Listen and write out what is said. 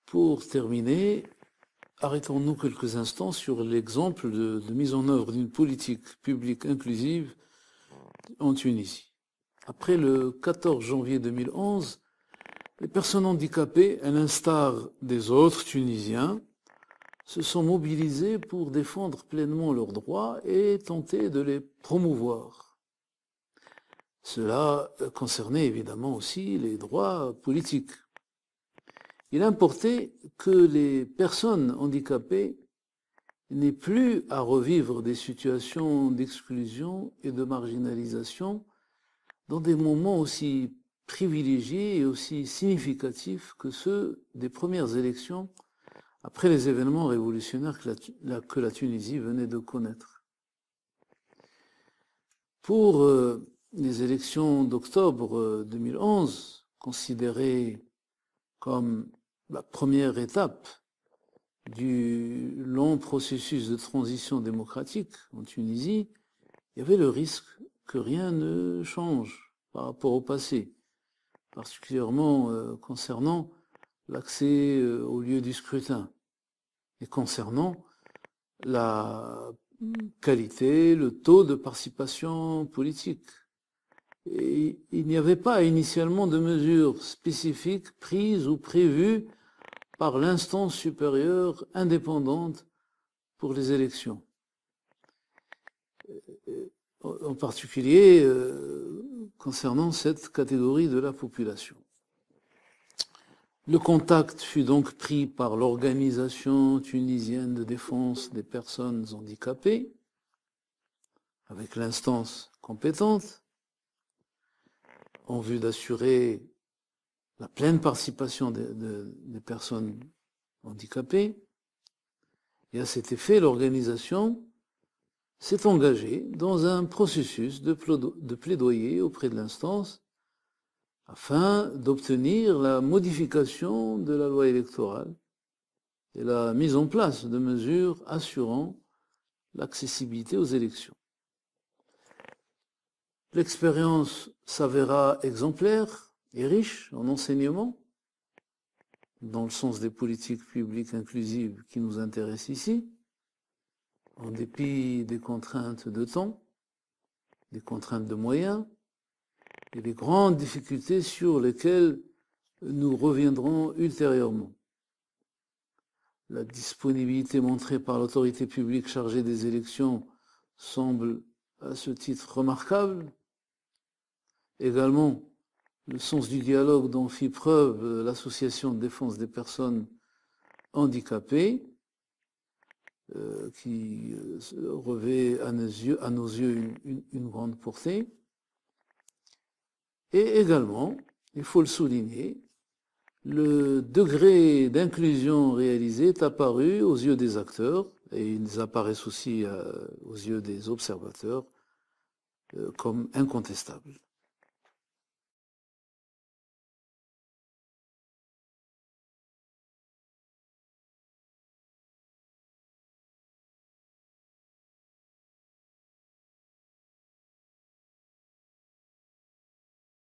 Pour terminer, arrêtons-nous quelques instants sur l'exemple de mise en œuvre d'une politique publique inclusive en Tunisie. Après le 14 janvier 2011, les personnes handicapées, à l'instar des autres Tunisiens, se sont mobilisées pour défendre pleinement leurs droits et tenter de les promouvoir. Cela concernait évidemment aussi les droits politiques. Il importait que les personnes handicapées n'aient plus à revivre des situations d'exclusion et de marginalisation dans des moments aussi privilégiés et aussi significatifs que ceux des premières élections après les événements révolutionnaires que la Tunisie venait de connaître. Pour les élections d'octobre 2011, considérées comme la première étape du long processus de transition démocratique en Tunisie, il y avait le risque que rien ne change par rapport au passé, particulièrement concernant l'accès aux lieux du scrutin et concernant la qualité, le taux de participation politique. Et il n'y avait pas initialement de mesures spécifiques prises ou prévues par l'instance supérieure indépendante pour les élections. En particulier concernant cette catégorie de la population. Le contact fut donc pris par l'Organisation tunisienne de défense des personnes handicapées, avec l'instance compétente, en vue d'assurer la pleine participation des personnes handicapées. Et à cet effet, l'organisation s'est engagée dans un processus de plaidoyer auprès de l'instance afin d'obtenir la modification de la loi électorale et la mise en place de mesures assurant l'accessibilité aux élections. L'expérience s'avéra exemplaire et riche en enseignements, dans le sens des politiques publiques inclusives qui nous intéressent ici, en dépit des contraintes de temps, des contraintes de moyens et des grandes difficultés sur lesquelles nous reviendrons ultérieurement. La disponibilité montrée par l'autorité publique chargée des élections semble à ce titre remarquable. Également, le sens du dialogue dont fit preuve l'Association de défense des personnes handicapées, qui revêt à nos yeux une grande portée. Et également, il faut le souligner, le degré d'inclusion réalisé est apparu aux yeux des acteurs, et ils apparaissent aussi aux yeux des observateurs, comme incontestable.